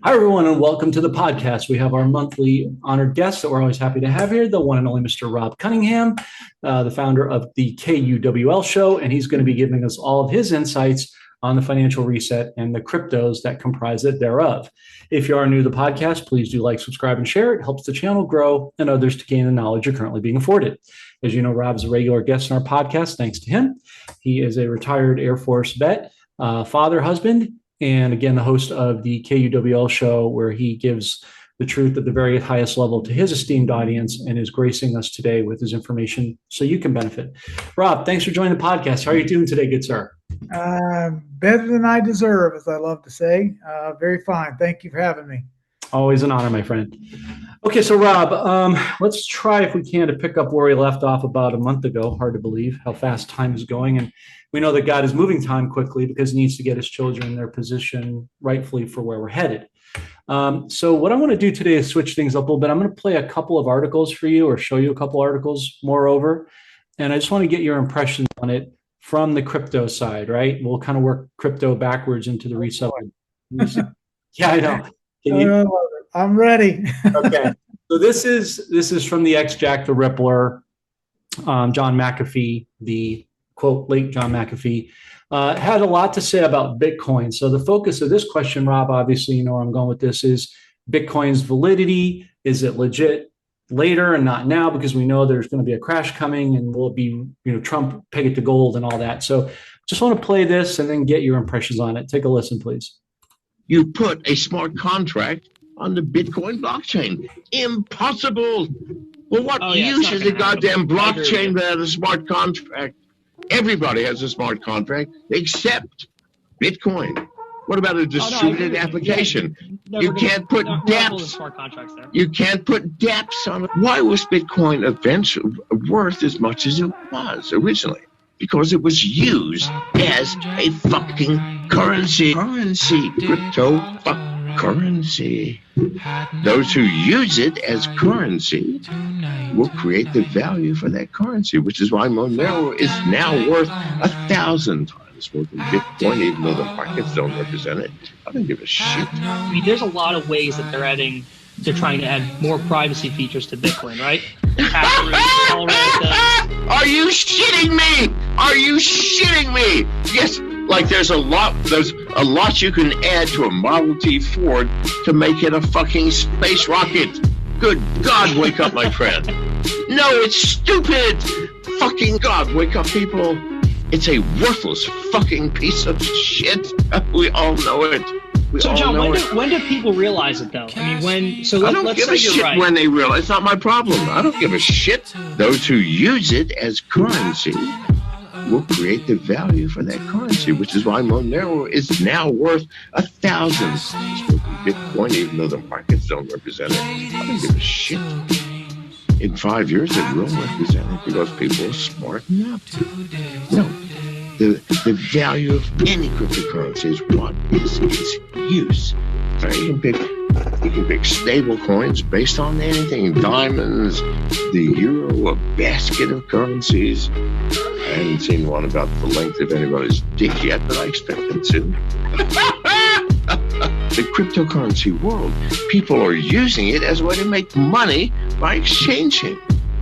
Hi, everyone, and welcome to the podcast. We have our monthly honored guest that we're always happy to have here, the one and only Mr. Rob Cunningham, the founder of the KUWL show, and he's going to be giving us all of his insights on the financial reset and the cryptos that comprise it thereof. If you are new to the podcast, please do like, subscribe, and share. It helps the channel grow and others to gain the knowledge you're currently being afforded. As you know, Rob's a regular guest on our podcast, thanks to him. He is a retired Air Force vet, father, husband, and again, the host of the KUWL show, where he gives the truth at the very highest level to his esteemed audience and is gracing us today with his information so you can benefit. Rob, thanks for joining the podcast. How are you doing today, good sir? Better than I deserve, as I love to say. Very fine. Thank you for having me. Always an honor, my friend. Okay, so Rob, let's try, if we can, to pick up where we left off about a month ago. Hard to believe how fast time is going. And we know that God is moving time quickly because he needs to get his children in their position rightfully for where we're headed. So what I want to do today is switch things up a little bit. I'm going to play a couple of articles for you, or show you a couple articles moreover. And I just want to get your impressions on it from the crypto side, right? We'll kind of work crypto backwards into the reset. Yeah, I know. I'm ready. Okay. So this is from the ex-Jack the Rippler, John McAfee, the quote, late John McAfee, had a lot to say about Bitcoin. So the focus of this question, Rob, obviously, you know where I'm going with this, is Bitcoin's validity. Is it legit later and not now? Because we know there's going to be a crash coming, and will it be, Trump peg it to gold and all that. So just want to play this and then get your impressions on it. Take a listen, please. You put a smart contract on the Bitcoin blockchain. Impossible. Well, what use is a goddamn blockchain without a smart contract? Everybody has a smart contract except Bitcoin. What about a distributed application? You can't put dApps. You can't put dApps on it. Why was Bitcoin eventually worth as much as it was originally? Because it was used as a fucking currency. Crypto currency. Those who use it as currency will create the value for that currency, which is why Monero is now worth 1,000 times more than Bitcoin, even though the markets don't represent it. I don't give a shit. I mean, there's a lot of ways that they're trying to add more privacy features to Bitcoin, right? Are you shitting me? Are you shitting me? Yes. Like there's a lot you can add to a Model T Ford to make it a fucking space rocket. Good God, wake up, my friend. No, it's stupid. Fucking God, wake up, people. It's a worthless fucking piece of shit. We all know it. So, John, when do people realize it, though? I mean, I don't give a shit when they realize. It's not my problem. I don't give a shit. Those who use it as currency will create the value for that currency, which is why Monero is now worth 1,000 times more than Bitcoin, even though the markets don't represent it. I don't give a shit. In 5 years, it will represent it because people are smart enough. No, the value of any cryptocurrency is what is its use. So you can pick stable coins based on anything. Diamonds, the euro, a basket of currencies. I haven't seen one about the length of anybody's dick yet, but I expect them to. The cryptocurrency world, people are using it as a way to make money by exchanging.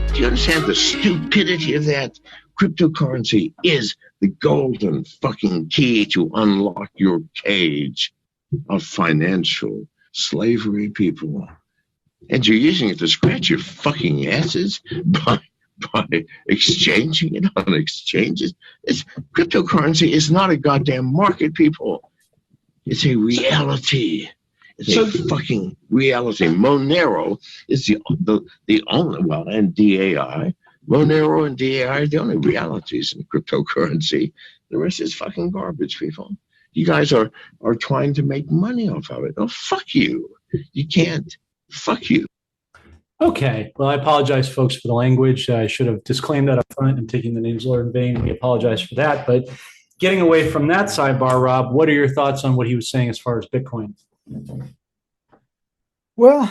Do you understand the stupidity of that? Cryptocurrency is the golden fucking key to unlock your cage of financial slavery, people. And you're using it to scratch your fucking asses by exchanging it on exchanges. Cryptocurrency is not a goddamn market, people. It's a reality. It's a fucking reality. Monero is the only, well, and DAI. Monero and DAI are the only realities in cryptocurrency. The rest is fucking garbage, people. You guys are trying to make money off of it. Oh, fuck you. You can't. Fuck you. Okay. Well, I apologize, folks, for the language. I should have disclaimed that up front and taking the name's Lord in vain. We apologize for that. But getting away from that sidebar, Rob, what are your thoughts on what he was saying as far as Bitcoin? Well,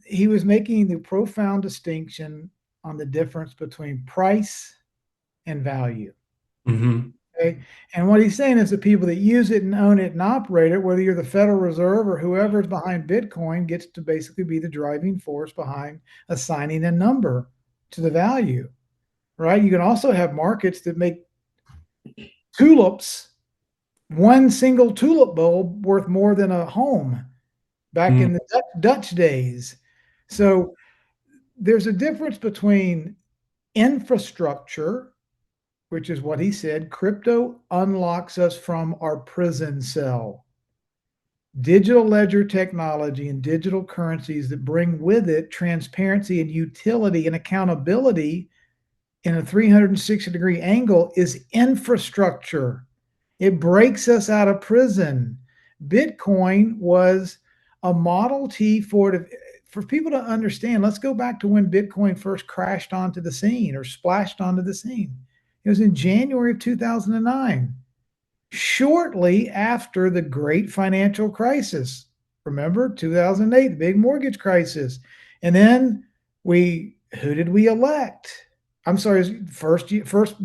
he was making the profound distinction on the difference between price and value. Mm-hmm. Okay. And what he's saying is the people that use it and own it and operate it, whether you're the Federal Reserve or whoever's behind Bitcoin, gets to basically be the driving force behind assigning a number to the value, right? You can also have markets that make tulips, one single tulip bulb worth more than a home back in the Dutch days. So there's a difference between infrastructure, which is what he said, crypto unlocks us from our prison cell. Digital ledger technology and digital currencies that bring with it transparency and utility and accountability in a 360-degree angle is infrastructure. It breaks us out of prison. Bitcoin was a Model T for people to understand. Let's go back to when Bitcoin first crashed onto the scene or splashed onto the scene. It was in January of 2009, shortly after the great financial crisis. Remember, 2008, the big mortgage crisis. And then who did we elect? I'm sorry, first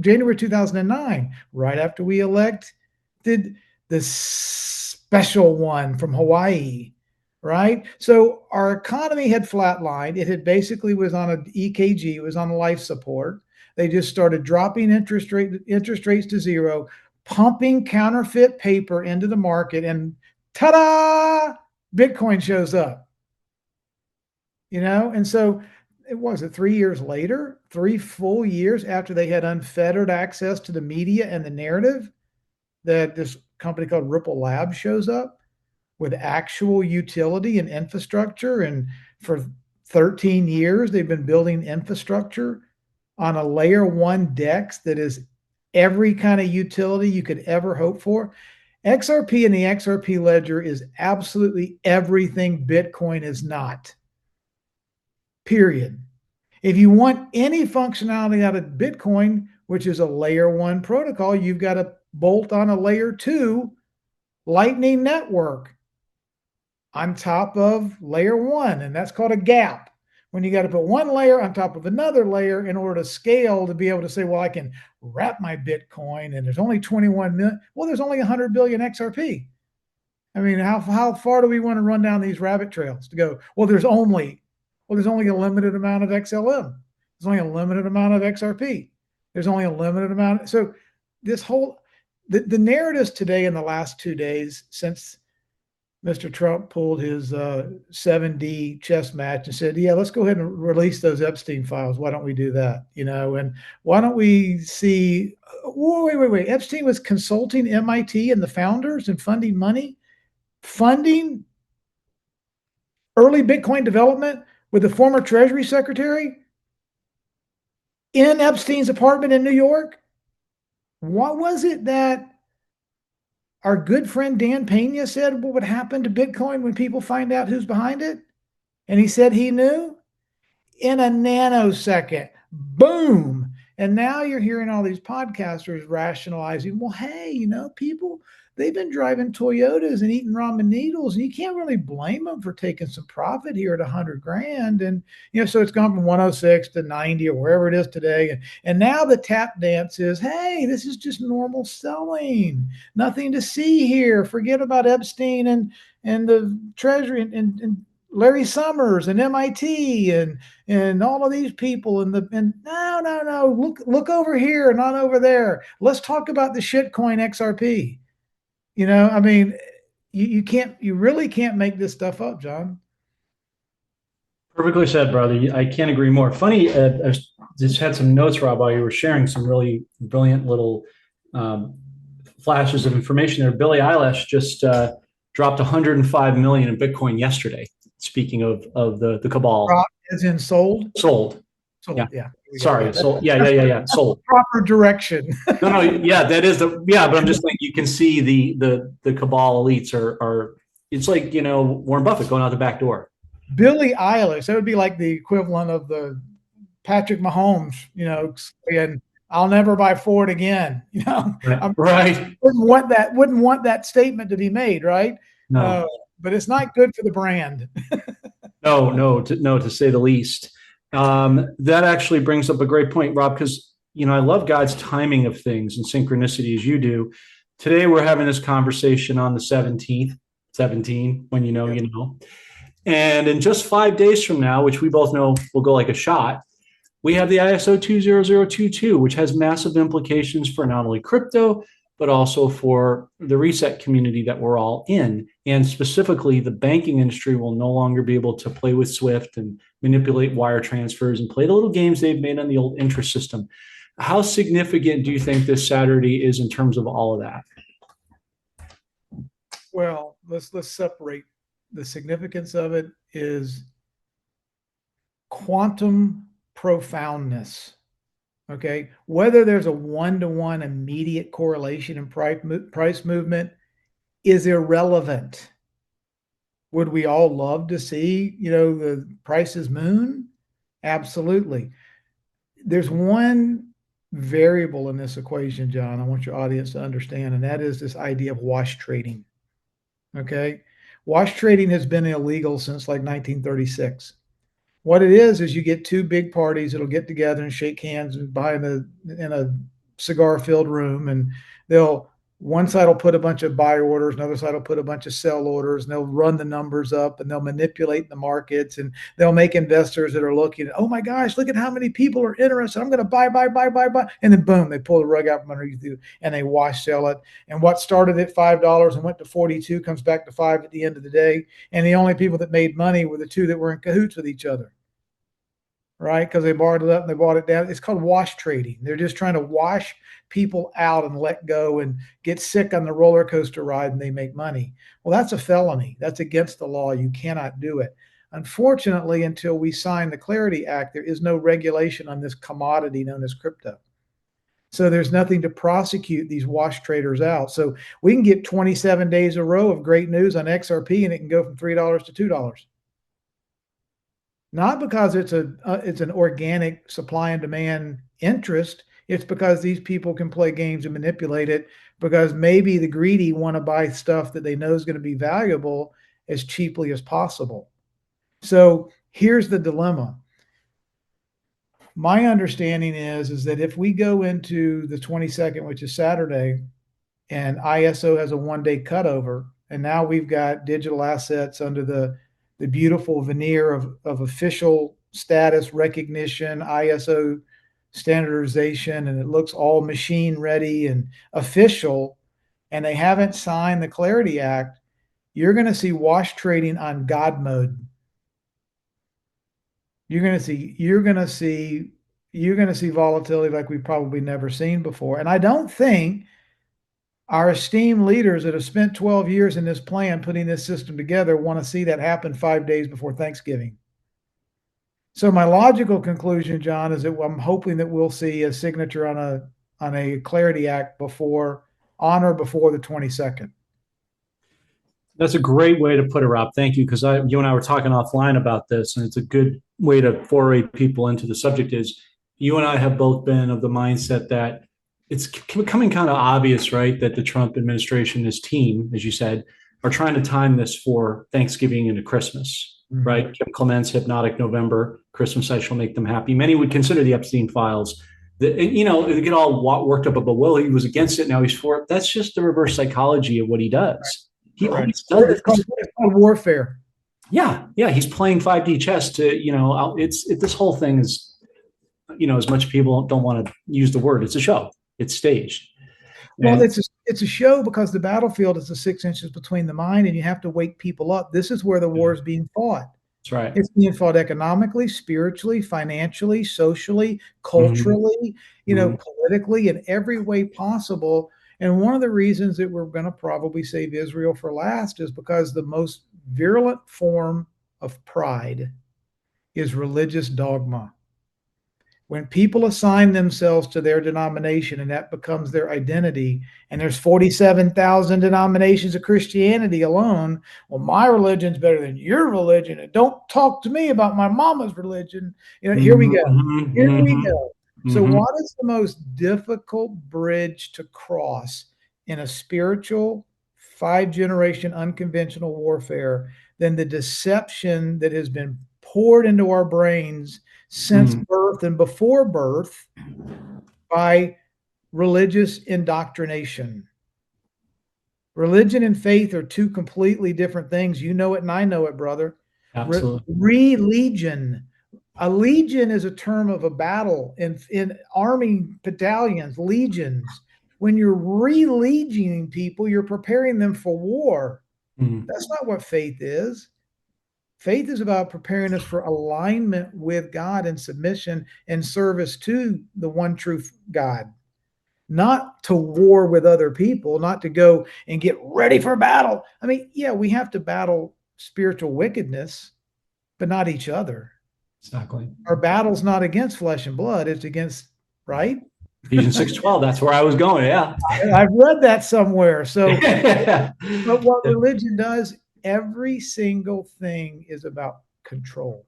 January 2009, right after we elected the special one from Hawaii, right? So our economy had flatlined. It had basically was on an EKG, it was on life support. They just started dropping interest rates to zero, pumping counterfeit paper into the market, and ta-da! Bitcoin shows up. And so it was 3 years later, 3 full years after they had unfettered access to the media and the narrative, that this company called Ripple Labs shows up with actual utility and infrastructure. And for 13 years, they've been building infrastructure on a layer 1 DEX that is every kind of utility you could ever hope for. XRP and the XRP ledger is absolutely everything Bitcoin is not. Period. If you want any functionality out of Bitcoin, which is a layer 1 protocol, you've got to bolt on a layer 2 Lightning Network on top of layer 1, and that's called a gap. When you got to put one layer on top of another layer in order to scale, to be able to say, well, I can wrap my Bitcoin and there's only 21 million. Well, there's only 100 billion XRP. I mean, how far do we want to run down these rabbit trails to go, well, there's only a limited amount of XLM. There's only a limited amount of XRP. There's only a limited amount. So this whole, the narratives today in the last 2 days since Mr. Trump pulled his 7D chess match and said, yeah, let's go ahead and release those Epstein files. Why don't we do that? And why don't we see, wait. Epstein was consulting MIT and the founders and funding early Bitcoin development with the former Treasury Secretary in Epstein's apartment in New York. What was it that our good friend Dan Pena said what would happen to Bitcoin when people find out who's behind it? And he said he knew in a nanosecond. Boom. And now you're hearing all these podcasters rationalizing, well, hey, people, they've been driving Toyotas and eating ramen noodles, and you can't really blame them for taking some profit here at 100 grand. And, so it's gone from 106 to 90 or wherever it is today. And now the tap dance is, hey, this is just normal selling. Nothing to see here. Forget about Epstein and the Treasury and Larry Summers and MIT and all of these people and no, look over here and not over there. Let's talk about the shitcoin XRP. I mean, you really can't make this stuff up, John. Perfectly said, brother. I can't agree more. Funny, I just had some notes, Rob, while you were sharing some really brilliant little flashes of information there. Billie Eilish just dropped 105 million in Bitcoin yesterday. Speaking of the cabal, as in sold. Yeah. Sorry. Sold. Yeah. Sold. Proper direction. No. Yeah, that is but I'm just saying you can see the cabal elites are. It's like Warren Buffett going out the back door. Billie Eilish. That would be like the equivalent of the Patrick Mahomes. And I'll never buy Ford again. Right. Wouldn't want that statement to be made. Right. No. But it's not good for the brand. No, to say the least. That actually brings up a great point, Rob, because I love God's timing of things and synchronicity as you do. Today we're having this conversation on the 17th, 17, when you know, Yep. you know. And in just 5 days from now, which we both know will go like a shot, we have the ISO 20022, which has massive implications for not only crypto, but also for the reset community that we're all in. And specifically, the banking industry will no longer be able to play with Swift and manipulate wire transfers and play the little games they've made on the old interest system. How significant do you think this Saturday is in terms of all of that? Well, let's separate. The significance of it is quantum profoundness. Okay, whether there's a one-to-one immediate correlation in price movement is irrelevant. Would we all love to see, the prices moon? Absolutely. There's one variable in this equation, John, I want your audience to understand, and that is this idea of wash trading. Okay, wash trading has been illegal since like 1936. What it is you get two big parties that'll get together and shake hands and in a cigar-filled room, and one side will put a bunch of buy orders, another side will put a bunch of sell orders, and they'll run the numbers up and they'll manipulate the markets, and they'll make investors that are looking at, oh my gosh, look at how many people are interested. I'm going to buy. And then boom, they pull the rug out from underneath you and they wash sell it. And what started at $5 and went to 42 comes back to 5 at the end of the day. And the only people that made money were the two that were in cahoots with each other. Right? Because they borrowed it up and they bought it down. It's called wash trading. They're just trying to wash people out and let go and get sick on the roller coaster ride, and they make money. Well, that's a felony. That's against the law. You cannot do it. Unfortunately, until we sign the Clarity Act, there is no regulation on this commodity known as crypto. So there's nothing to prosecute these wash traders out. So we can get 27 days a row of great news on XRP, and it can go from $3 to $2. Not because it's an organic supply and demand interest. It's because these people can play games and manipulate it, because maybe the greedy want to buy stuff that they know is going to be valuable as cheaply as possible. So here's the dilemma. My understanding is that if we go into the 22nd, which is Saturday, and ISO has a one-day cutover, and now we've got digital assets under the beautiful veneer of official status recognition, ISO standardization, and it looks all machine ready and official, and they haven't signed the Clarity Act, you're going to see wash trading on God mode. You're going to see volatility like we've probably never seen before. And I don't think our esteemed leaders that have spent 12 years in this plan putting this system together want to see that happen 5 days before Thanksgiving. So my logical conclusion, John, is that I'm hoping that we'll see a signature on a Clarity Act before the 22nd. That's a great way to put it, Rob. Thank you, because you and I were talking offline about this, and it's a good way to foray people into the subject. Is you and I have both been of the mindset that it's becoming kind of obvious, right, that the Trump administration, his team, as you said, are trying to time this for Thanksgiving into Christmas, right? Kim Clement's Hypnotic November, Christmas I Shall Make Them Happy. Many would consider the Epstein files. They get all worked up about, well, he was against it, now he's for it. That's just the reverse psychology of what he does. He always does it. It's called warfare. Yeah, he's playing 5D chess to, this whole thing is, as much people don't want to use the word, it's a show. It's staged. Well, it's a show because the battlefield is the 6 inches between the mind, and you have to wake people up. This is where the war is being fought. That's right. It's being fought economically, spiritually, financially, socially, culturally, politically, in every way possible. And one of the reasons that we're going to probably save Israel for last is because the most virulent form of pride is religious dogma. When people assign themselves to their denomination and that becomes their identity, and there's 47,000 denominations of Christianity alone, well, my religion's better than your religion, and don't talk to me about my mama's religion. Here we go. Here we go. So what is the most difficult bridge to cross in a spiritual 5-generation unconventional warfare than the deception that has been poured into our brains since birth and before birth by religious indoctrination. Religion and faith are two completely different things. You know it and I know it, brother. Absolutely. Religion. A legion is a term of a battle in army battalions, legions. When you're relegioning people, you're preparing them for war. That's not what faith is. Faith is about preparing us for alignment with God and submission and service to the one true God, not to war with other people, not to go and get ready for battle. I mean, yeah, we have to battle spiritual wickedness, but not each other. Exactly. Our battle's not against flesh and blood, it's against, right? Ephesians 6:12. That's where I was going. Yeah. I've read that somewhere. So, Yeah. but what religion does, every single thing is about control.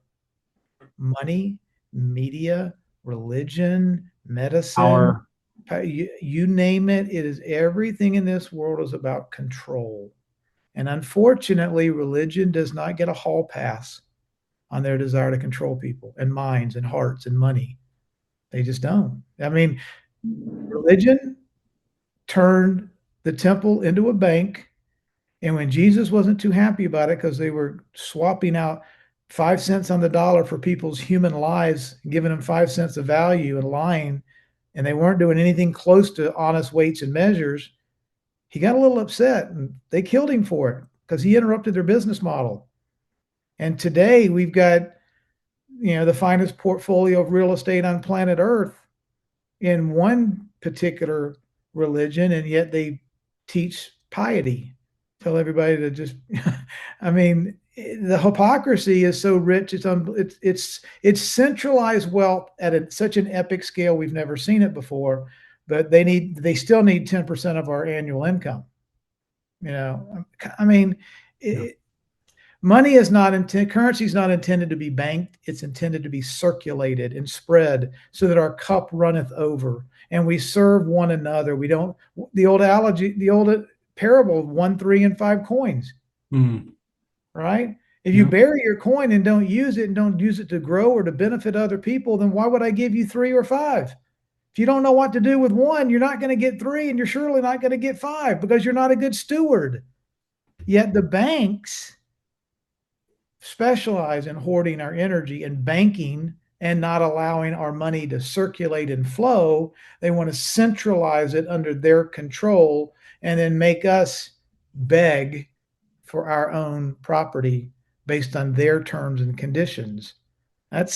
Money, media, religion, medicine, you name it. It is everything in this world is about control. And unfortunately, religion does not get a hall pass on their desire to control people and minds and hearts and money. They just don't. I mean, religion turned the temple into a bank. And when Jesus wasn't too happy about it because they were swapping out 5 cents on the dollar for people's human lives, giving them 5 cents of value and lying, and they weren't doing anything close to honest weights and measures, he got a little upset and they killed him for it because he interrupted their business model. And today we've got, the finest portfolio of real estate on planet Earth in one particular religion, and yet they teach piety. Tell everybody to just, I mean, the hypocrisy is so rich. It's centralized wealth at such an epic scale. We've never seen it before, but they still need 10% of our annual income. I mean, money is not intended, currency is not intended to be banked. It's intended to be circulated and spread so that our cup runneth over and we serve one another. We don't, the old parable of 1, 3, and 5 coins, right? If you bury your coin and don't use it to grow or to benefit other people, then why would I give you 3 or 5? If you don't know what to do with 1, you're not going to get 3, and you're surely not going to get 5 because you're not a good steward. Yet the banks specialize in hoarding our energy and banking and not allowing our money to circulate and flow. They want to centralize it under their control and then make us beg for our own property based on their terms and conditions. That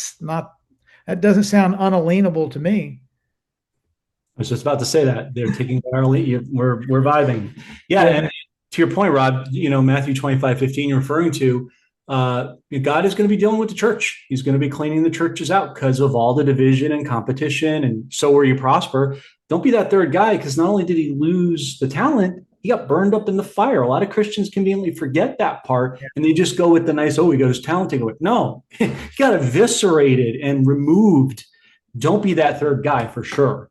doesn't sound unalienable to me. I was just about to say that they're taking our lead. We're vibing. Yeah. And to your point, Rob, Matthew 25:15, you're referring to, God is going to be dealing with the church. He's going to be cleaning the churches out because of all the division and competition. And so where you prosper, don't be that third guy, because not only did he lose the talent, he got burned up in the fire. A lot of Christians conveniently forget that part, and they just go with the nice, he got his talent taken away. No, he got eviscerated and removed. Don't be that third guy for sure.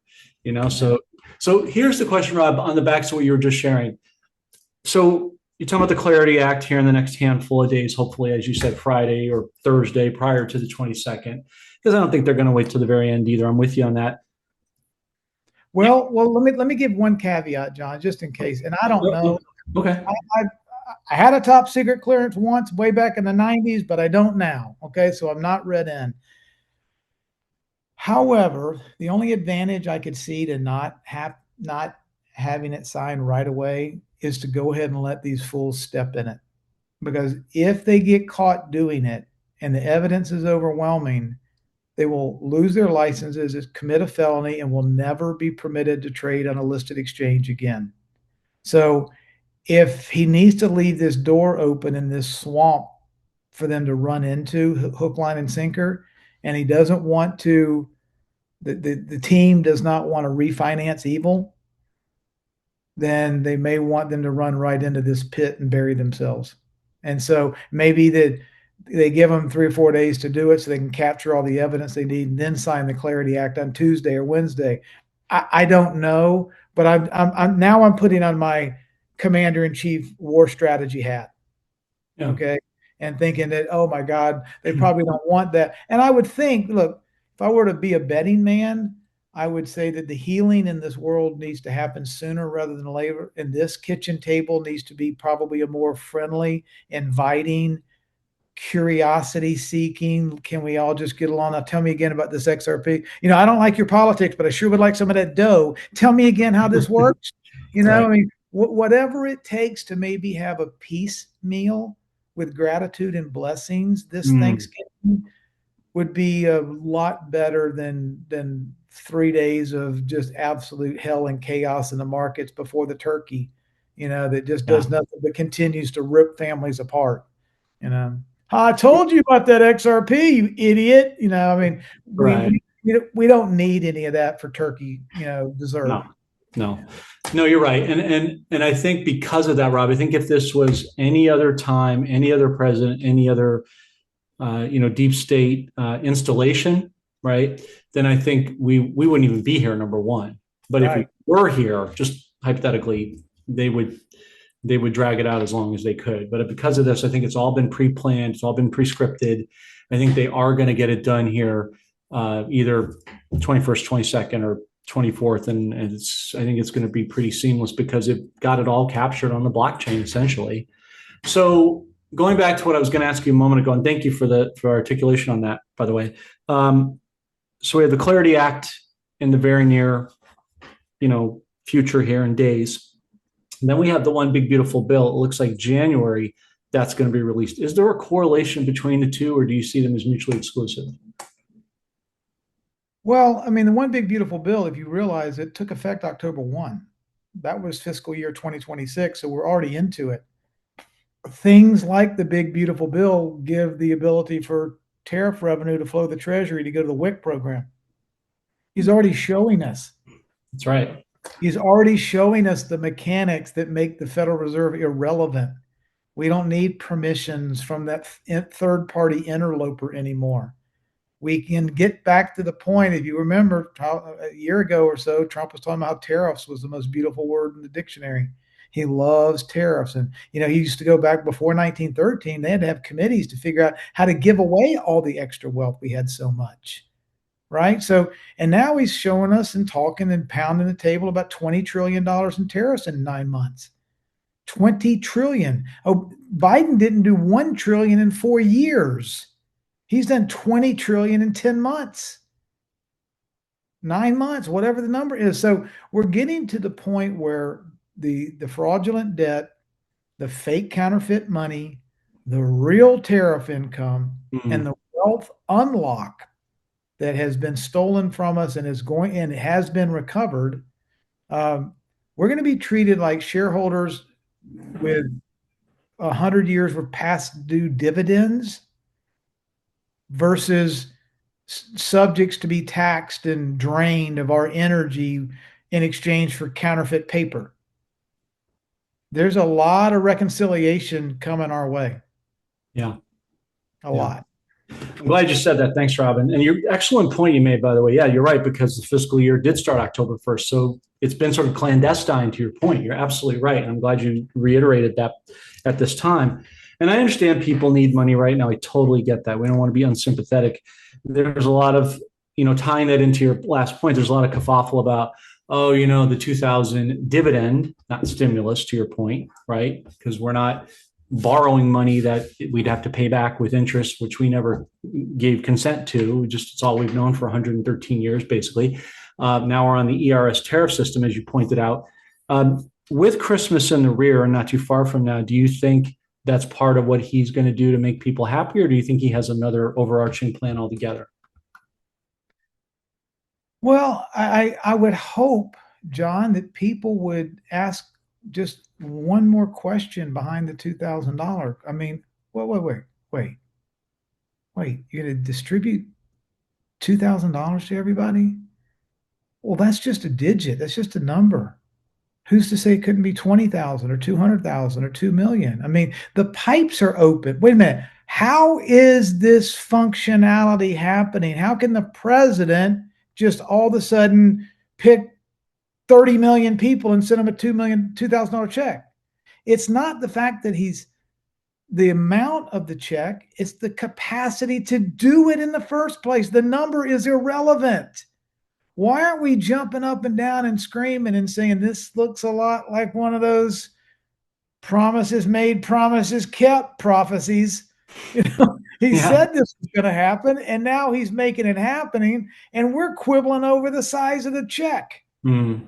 So here's the question, Rob, on the backs of what you were just sharing. So you're talking about the Clarity Act here in the next handful of days, hopefully, as you said, Friday or Thursday prior to the 22nd, because I don't think they're going to wait till the very end either. I'm with you on that. Well, let me give one caveat, John, just in case. And I don't know. Okay. I had a top secret clearance once way back in the 90s, but I don't now. Okay. So I'm not read in. However, the only advantage I could see to not having it signed right away is to go ahead and let these fools step in it. Because if they get caught doing it and the evidence is overwhelming, they will lose their licenses, commit a felony, and will never be permitted to trade on a listed exchange again. So if he needs to leave this door open in this swamp for them to run into hook, line, and sinker, and he doesn't want to, the team does not want to refinance evil, then they may want them to run right into this pit and bury themselves. And so maybe that they give them 3 or 4 days to do it so they can capture all the evidence they need and then sign the Clarity Act on Tuesday or Wednesday. I don't know, but I'm putting on my commander-in-chief war strategy hat. Yeah. Okay. And thinking that, oh my God, they probably don't want that. And I would think, look, if I were to be a betting man, I would say that the healing in this world needs to happen sooner rather than later. And this kitchen table needs to be probably a more friendly, inviting, curiosity seeking. Can we all just get along? Now, tell me again about this XRP. I don't like your politics, but I sure would like some of that dough. Tell me again how this works. Right. I mean, whatever it takes to maybe have a peace meal with gratitude and blessings this Thanksgiving would be a lot better than 3 days of just absolute hell and chaos in the markets before the turkey, that just does nothing but continues to rip families apart. I told you about that XRP, you idiot. I mean, Right. we don't need any of that for turkey, dessert. No, you're right. And I think because of that, Rob, I think if this was any other time, any other president, any other deep state installation, right? Then I think we wouldn't even be here, number one. But if we were here, just hypothetically, they would drag it out as long as they could. But because of this, I think it's all been pre-planned, it's all been pre-scripted. I think they are going to get it done here, either 21st, 22nd, or 24th, and I think it's going to be pretty seamless because it got it all captured on the blockchain essentially. So going back to what I was going to ask you a moment ago, and thank you for articulation on that, by the way. So we have the Clarity Act in the very near, future here in days. And then we have the one big beautiful bill. It looks like January that's going to be released. Is there a correlation between the two, or do you see them as mutually exclusive? Well, I mean, the one big beautiful bill, if you realize it took effect October 1. That was fiscal year 2026, so we're already into it. Things like the big beautiful bill give the ability for tariff revenue to flow the Treasury to go to the WIC program. He's already showing us. That's right. He's already showing us the mechanics that make the Federal Reserve irrelevant. We don't need permissions from that third-party interloper anymore. We can get back to the point, if you remember a year ago or so, Trump was talking about how tariffs was the most beautiful word in the dictionary. He loves tariffs. And, he used to go back before 1913. They had to have committees to figure out how to give away all the extra wealth we had so much. Right. So, and now he's showing us and talking and pounding the table about $20 trillion in tariffs in 9 months. 20 trillion. Oh, Biden didn't do 1 trillion in 4 years. He's done 20 trillion in 10 months. 9 months, whatever the number is. So we're getting to the point where the fraudulent debt, the fake counterfeit money, the real tariff income, and the wealth unlock that has been stolen from us and has been recovered. We're going to be treated like shareholders with 100 years of past due dividends versus subjects to be taxed and drained of our energy in exchange for counterfeit paper. There's a lot of reconciliation coming our way. Yeah. A lot. I'm glad you said that. Thanks, Robin. And your excellent point you made, by the way. Yeah, you're right, because the fiscal year did start October 1st. So it's been sort of clandestine, to your point. You're absolutely right. And I'm glad you reiterated that at this time. And I understand people need money right now. I totally get that. We don't want to be unsympathetic. There's a lot of, tying that into your last point, there's a lot of kerfuffle about, the 2000 dividend, not stimulus, to your point, right? Because we're not borrowing money that we'd have to pay back with interest, which we never gave consent to. It's all we've known for 113 years, basically. Now we're on the ERS tariff system, as you pointed out. With Christmas in the rear and not too far from now, do you think that's part of what he's going to do to make people happy, or do you think he has another overarching plan altogether? Well, I would hope, John, that people would ask just one more question behind the $2,000. I mean, wait. You're going to distribute $2,000 to everybody? Well, that's just a digit. That's just a number. Who's to say it couldn't be 20,000 or 200,000 or 2 million? I mean, the pipes are open. Wait a minute. How is this functionality happening? How can the president just all of a sudden pick 30 million people and send them a $2,000 check? It's not the fact that he's the amount of the check, it's the capacity to do it in the first place. The number is irrelevant. Why aren't we jumping up and down and screaming and saying this looks a lot like one of those promises made, promises kept prophecies? You know, he Yeah. said this was going to happen, and now he's making it happening, and we're quibbling over the size of the check and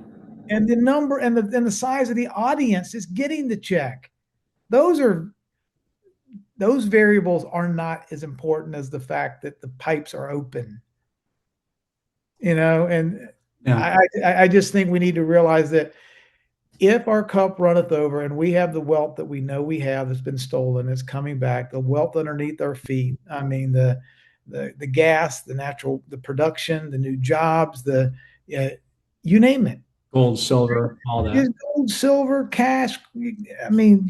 the number and the size of the audience is getting the check. Those variables are not as important as the fact that the pipes are open. And Yeah. I just think we need to realize that if our cup runneth over and we have the wealth that we know we have that's been stolen, it's coming back, the wealth underneath our feet. I mean, the gas, the production, the new jobs, you name it. Gold, silver, all that. Just gold, silver, cash. I mean,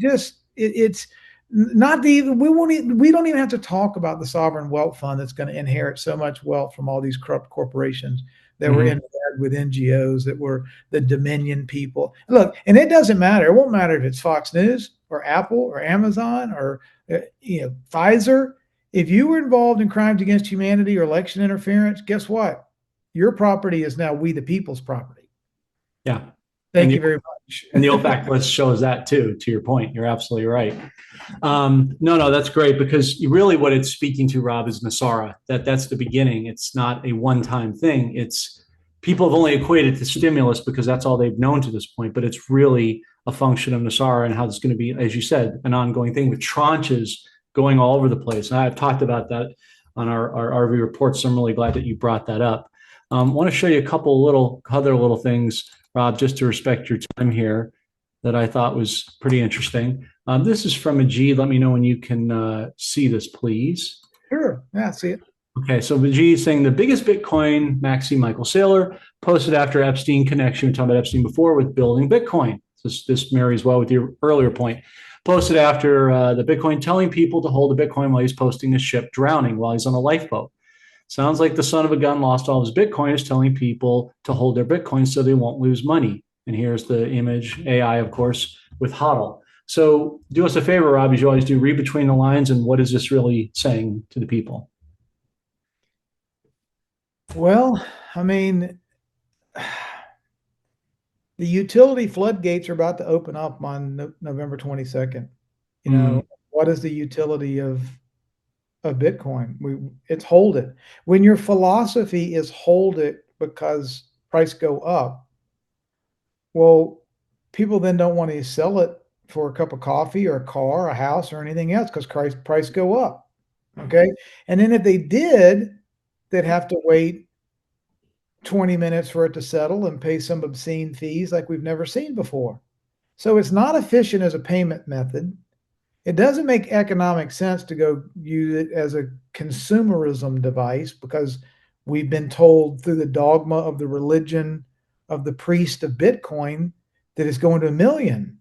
it's not the even we don't even have to talk about the sovereign wealth fund that's going to inherit so much wealth from all these corrupt corporations that were in bed with NGOs that were the Dominion people. Look, and it doesn't matter. It won't matter if it's Fox News or Apple or Amazon or Pfizer. If you were involved in crimes against humanity or election interference, guess what? Your property is now we the people's property. Yeah. Thank you very much. And the OFAC list shows that too, to your point. You're absolutely right. No, that's great, because really what it's speaking to, Rob, is Nasara. That's the beginning. It's not a one-time thing. It's people have only equated to stimulus because that's all they've known to this point, but it's really a function of Nasara and how it's going to be, as you said, an ongoing thing with tranches going all over the place. And I've talked about that on our RV reports, so I'm really glad that you brought that up. I want to show you a couple other little things, Rob, just to respect your time here, that I thought was pretty interesting. This is from Majid. Let me know when you can see this, please. Sure. Yeah, see it. Okay, so Majid is saying the biggest Bitcoin maxi, Michael Saylor, posted after Epstein connection. We talked about Epstein before with building Bitcoin. This marries well with your earlier point. Posted after the Bitcoin telling people to hold a Bitcoin while he's posting a ship drowning while he's on a lifeboat. Sounds like the son of a gun lost all of his Bitcoin is telling people to hold their Bitcoin so they won't lose money. And here's the image, AI, of course, with HODL. So do us a favor, Rob, as you always do, read between the lines and what is this really saying to the people? Well, I mean, the utility floodgates are about to open up on November 22nd. What is the utility of Bitcoin? It's hold it. When your philosophy is hold it because price go up, well, people then don't want to sell it for a cup of coffee or a car, a house, or anything else because price go up. Okay. And then if they did, they'd have to wait 20 minutes for it to settle and pay some obscene fees like we've never seen before. So it's not efficient as a payment method. It doesn't make economic sense to go use it as a consumerism device because we've been told through the dogma of the religion of the priest of Bitcoin that it's going to 1 million.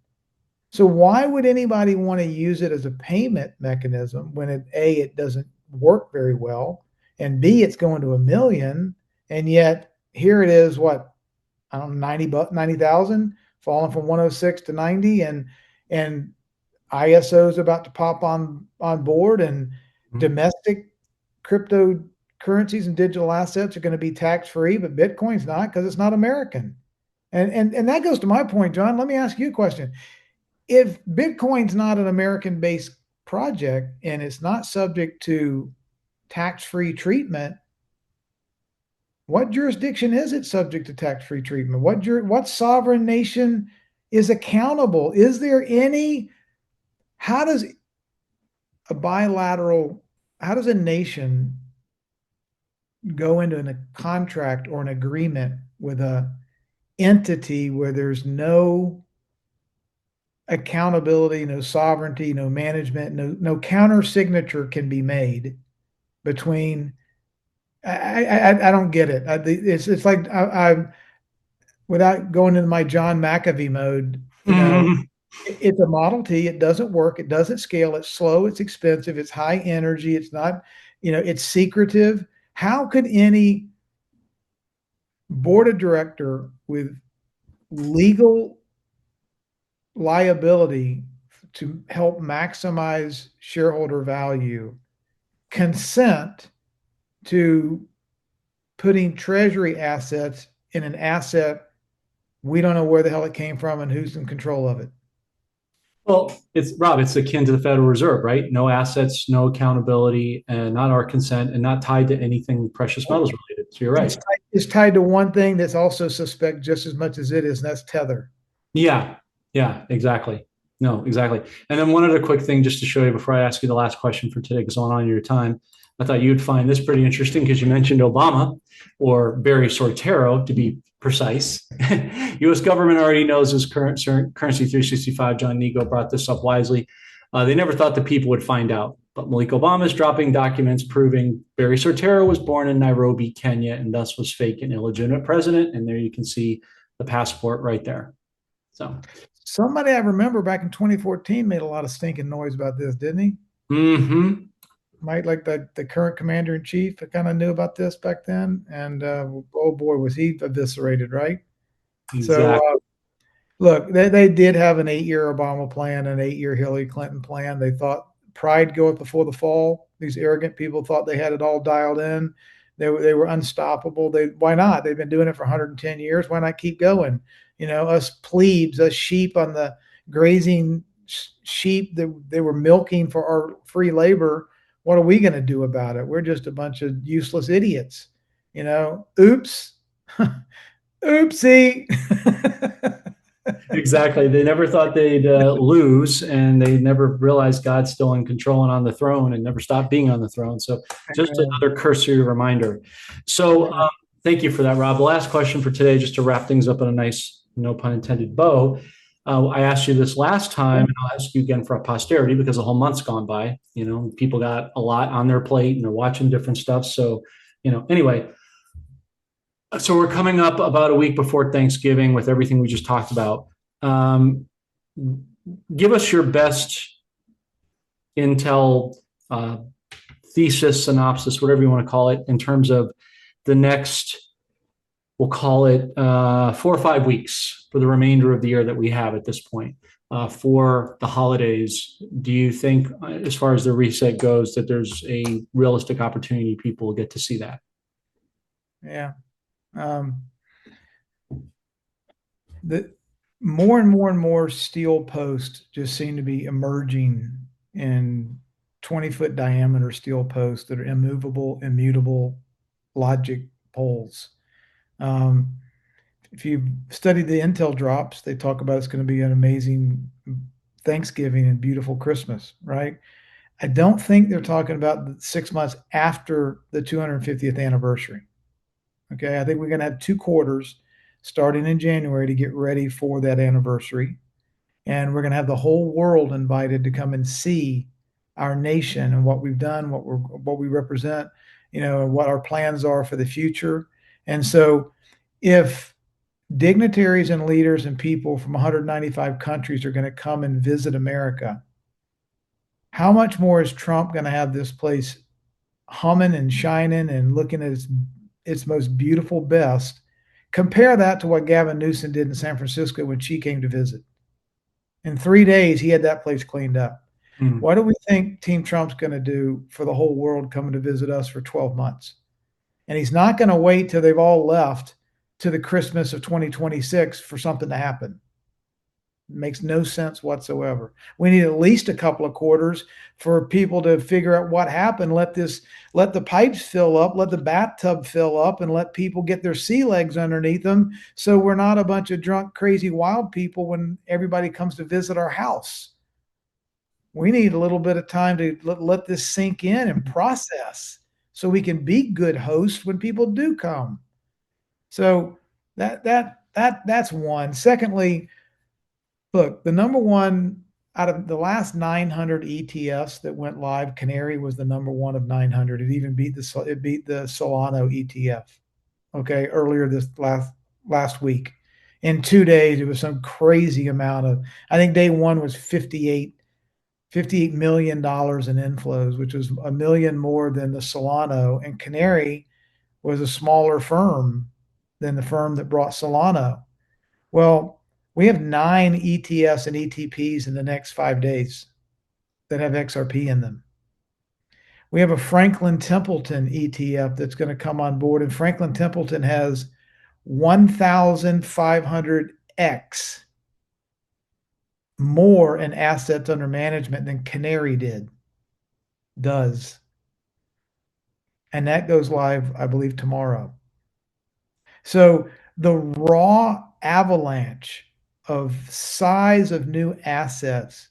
So why would anybody want to use it as a payment mechanism when it doesn't work very well, and B, it's going to 1 million, and yet here it is, what, I don't know, 90,000 falling from 106 to 90, and ISO is about to pop on board, and domestic cryptocurrencies and digital assets are going to be tax free, but Bitcoin's not because it's not American. And that goes to my point, John. Let me ask you a question. If Bitcoin's not an American based project and it's not subject to tax free treatment, what jurisdiction is it subject to tax free treatment? What sovereign nation is accountable? Is there any? How does a nation go into a contract or an agreement with a entity where there's no accountability, no sovereignty, no management, no counter signature can be made between? I don't get it. It's like I'm without going into my John McAfee mode, It's a Model T. It doesn't work. It doesn't scale. It's slow. It's expensive. It's high energy. It's not, it's secretive. How could any board of director with legal liability to help maximize shareholder value consent to putting treasury assets in an asset we don't know where the hell it came from and who's in control of it. Well, it's akin to the Federal Reserve, right? No assets, no accountability, and not our consent, and not tied to anything precious metals related. So you're right. It's tied to one thing that's also suspect just as much as it is, and that's Tether. Yeah, yeah, exactly. No, exactly. And then one other quick thing just to show you before I ask you the last question for today, because I'm on your time. I thought you'd find this pretty interesting because you mentioned Obama or Barry Sortero to be precise. U.S. government already knows his currency 365. John Nigo brought this up wisely. They never thought the people would find out. But Malik Obama is dropping documents proving Barry Sortero was born in Nairobi, Kenya, and thus was fake and illegitimate president. And there you can see the passport right there. So somebody I remember back in 2014 made a lot of stinking noise about this, didn't he? Mm-hmm. Might like the current commander in chief kind of knew about this back then, and oh boy, was he eviscerated, right? Exactly. So look, they did have an 8-year Obama plan, an 8-year Hillary Clinton plan. They thought pride goeth before the fall. These arrogant people thought they had it all dialed in. They were unstoppable. Why not? They've been doing it for 110 years. Why not keep going? Us plebes, us sheep on the grazing sheep that they were milking for our free labor. What are we going to do about it? We're just a bunch of useless idiots. Oops. Oopsie. Exactly. They never thought they'd lose, and they never realized God's still in control and on the throne and never stopped being on the throne. So just another cursory reminder. So thank you for that, Rob. The last question for today, just to wrap things up in a nice, no pun intended, bow. I asked you this last time, and I'll ask you again for posterity because the whole month's gone by. People got a lot on their plate and they're watching different stuff. So, anyway. So we're coming up about a week before Thanksgiving with everything we just talked about. Give us your best intel, thesis, synopsis, whatever you want to call it, in terms of the next, we'll call it 4 or 5 weeks for the remainder of the year that we have at this point. For the holidays, do you think, as far as the reset goes, that there's a realistic opportunity people will get to see that? Yeah. The more and more steel posts just seem to be emerging in 20-foot diameter steel posts that are immovable, immutable logic poles. If you've studied the Intel drops, they talk about it's going to be an amazing Thanksgiving and beautiful Christmas, right? I don't think they're talking about 6 months after the 250th anniversary. Okay, I think we're going to have 2 quarters starting in January to get ready for that anniversary. And we're going to have the whole world invited to come and see our nation and what we've done, what we represent, what our plans are for the future. And so if dignitaries and leaders and people from 195 countries are going to come and visit America, how much more is Trump going to have this place humming and shining and looking at its most beautiful best? Compare that to what Gavin Newsom did in San Francisco when she came to visit. In 3 days, he had that place cleaned up. What do we think Team Trump's going to do for the whole world coming to visit us for 12 months? And he's not going to wait till they've all left to the Christmas of 2026 for something to happen. It makes no sense whatsoever. We need at least a couple of quarters for people to figure out what happened. Let the pipes fill up, let the bathtub fill up, and let people get their sea legs underneath them. So we're not a bunch of drunk, crazy, wild people when everybody comes to visit our house. We need a little bit of time to let this sink in and process so we can be good hosts when people do come. So that's one. Secondly, look, the number one out of the last 900 ETFs that went live, Canary was the number one of 900. It even beat the Solano ETF. Okay, earlier this last week. In 2 days, it was some crazy amount of. I think day one was $58 million in inflows, which was $1 million more than the Solano. And Canary was a smaller firm than the firm that brought Solano. Well, we have 9 ETFs and ETPs in the next 5 days that have XRP in them. We have a Franklin Templeton ETF that's going to come on board, and Franklin Templeton has 1,500x more in assets under management than Canary does. And that goes live, I believe, tomorrow. So the raw avalanche of size of new assets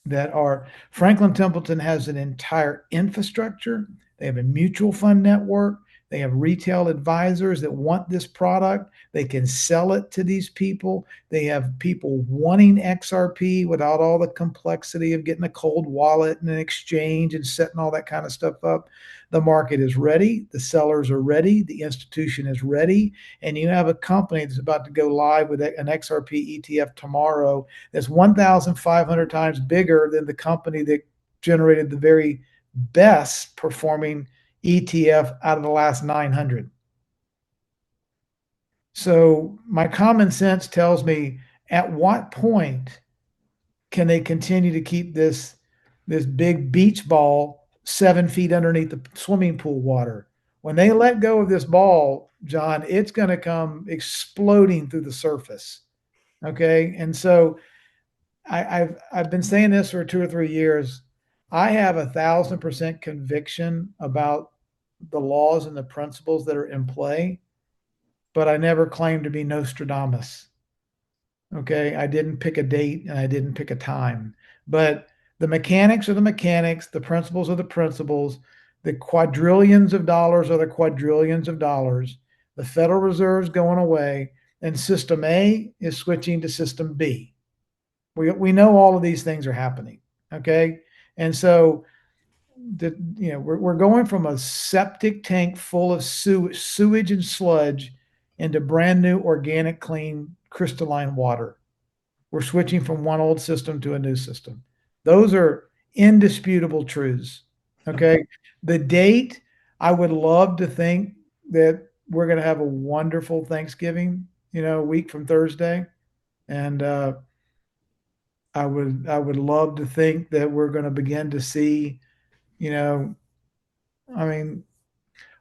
that are Franklin Templeton has an entire infrastructure. They have a mutual fund network. They have retail advisors that want this product. They can sell it to these people. They have people wanting XRP without all the complexity of getting a cold wallet and an exchange and setting all that kind of stuff up. The market is ready. The sellers are ready. The institution is ready. And you have a company that's about to go live with an XRP ETF tomorrow that's 1,500 times bigger than the company that generated the very best performing ETF out of the last 900. So my common sense tells me, at what point can they continue to keep this big beach ball 7 feet underneath the swimming pool water? When they let go of this ball, John, it's going to come exploding through the surface. Okay. And so I've been saying this for 2 or 3 years. I have 1,000% conviction about the laws and the principles that are in play, but I never claimed to be Nostradamus. Okay. I didn't pick a date and I didn't pick a time, but the mechanics are the mechanics. The principles are the principles. The quadrillions of dollars are the quadrillions of dollars. The Federal Reserve's going away, and System A is switching to System B. We know all of these things are happening. Okay. And so we're going from a septic tank full of sewage and sludge into brand new organic, clean, crystalline water. We're switching from one old system to a new system. Those are indisputable truths. Okay. The date, I would love to think that we're going to have a wonderful Thanksgiving, a week from Thursday. And I would love to think that we're going to begin to see,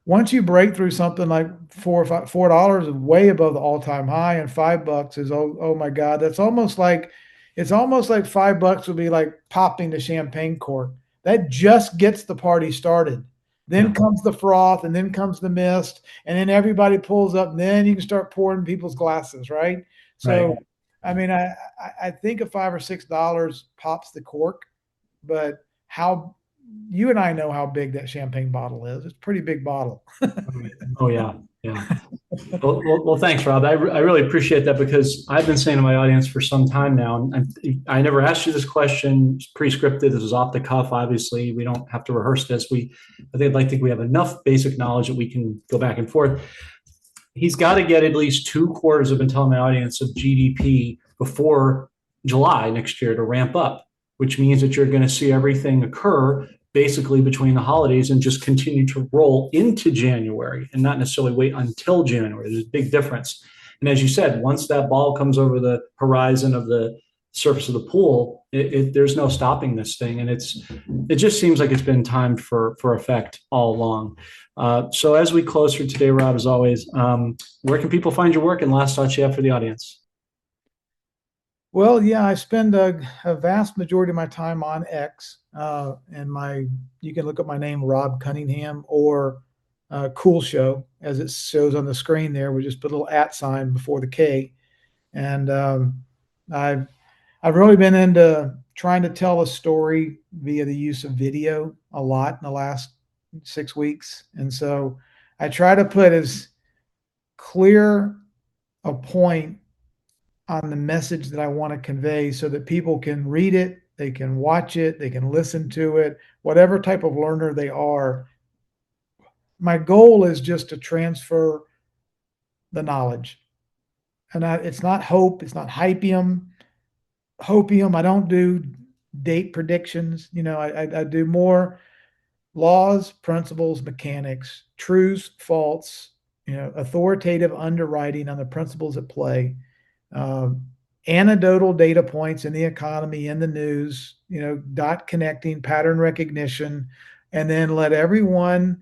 once you break through something like $4 is way above the all-time high, and $5 is oh my God, it's almost like $5 would be like popping the champagne cork. That just gets the party started. Then comes the froth, and then comes the mist, and then everybody pulls up, and then you can start pouring people's glasses, right? So, right. I think $5 or $6 pops the cork, but how you and I know how big that champagne bottle is. It's a pretty big bottle. Oh yeah. Well, thanks, Rob. I really appreciate that, because I've been saying to my audience for some time now, and I never asked you this question. It's pre-scripted. This was off the cuff. Obviously, we don't have to rehearse this. I think we have enough basic knowledge that we can go back and forth. He's got to get at least 2 quarters, I've been telling my audience, of GDP before July next year to ramp up, which means that you're going to see everything occur basically between the holidays and just continue to roll into January and not necessarily wait until January. There's a big difference. And as you said, once that ball comes over the horizon of the surface of the pool, there's no stopping this thing. And it just seems like it's been timed for effect all along. So as we close for today, Rob, as always, where can people find your work, and last thoughts you have for the audience? Well, yeah, I spend a vast majority of my time on X, and you can look up my name, Rob Cunningham, or Cool Show, as it shows on the screen there. We just put a little @ before the K, and I've really been into trying to tell a story via the use of video a lot in the last 6 weeks, and so I try to put as clear a point on the message that I want to convey so that people can read it, they can watch it, they can listen to it, whatever type of learner they are. My goal is just to transfer the knowledge. And it's not hope, it's not hypium. I don't do date predictions. I do more laws, principles, mechanics, truths, faults, authoritative underwriting on the principles at play. Anecdotal data points in the economy, in the news, dot connecting, pattern recognition, and then let everyone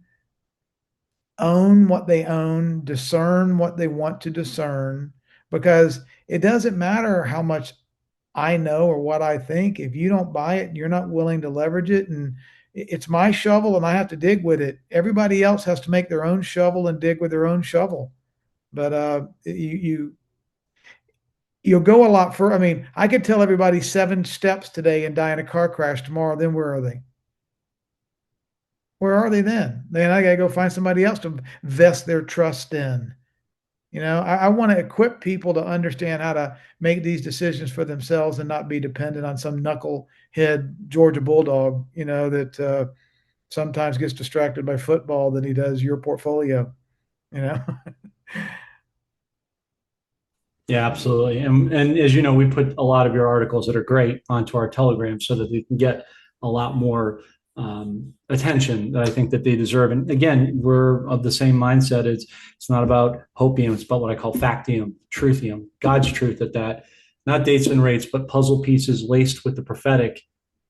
own what they own, discern what they want to discern, because it doesn't matter how much I know or what I think. If you don't buy it, you're not willing to leverage it, and it's my shovel and I have to dig with it. Everybody else has to make their own shovel and dig with their own shovel. But you'll go a lot further. I mean, I could tell everybody 7 steps today and die in a car crash tomorrow. Then where are they? Where are they then? Then I got to go find somebody else to vest their trust in. I want to equip people to understand how to make these decisions for themselves and not be dependent on some knucklehead Georgia Bulldog, that sometimes gets distracted by football than he does your portfolio, you know? Yeah, absolutely. And as you know, we put a lot of your articles that are great onto our Telegram so that they can get a lot more attention that I think that they deserve. And again, we're of the same mindset. It's not about hopium. It's about what I call factium, truthium, God's truth at that. Not dates and rates, but puzzle pieces laced with the prophetic.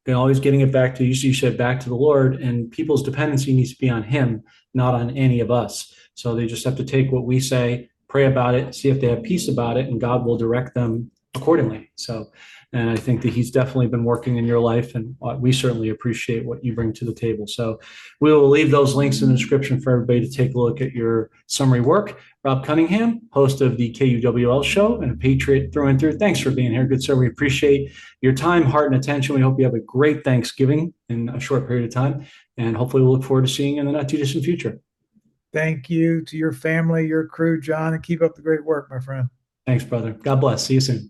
And always getting it back to, you said, back to the Lord, and people's dependency needs to be on Him, not on any of us. So they just have to take what we say, pray about it, see if they have peace about it, and God will direct them accordingly. So, and I think that He's definitely been working in your life, and we certainly appreciate what you bring to the table. So we will leave those links in the description for everybody to take a look at your summary work. Rob Cunningham, host of the KUWL show and a patriot through and through. Thanks for being here, good sir. We appreciate your time, heart, and attention. We hope you have a great Thanksgiving in a short period of time, and hopefully we'll look forward to seeing you in the not too distant future. Thank you to your family, your crew, John, and keep up the great work, my friend. Thanks, brother. God bless. See you soon.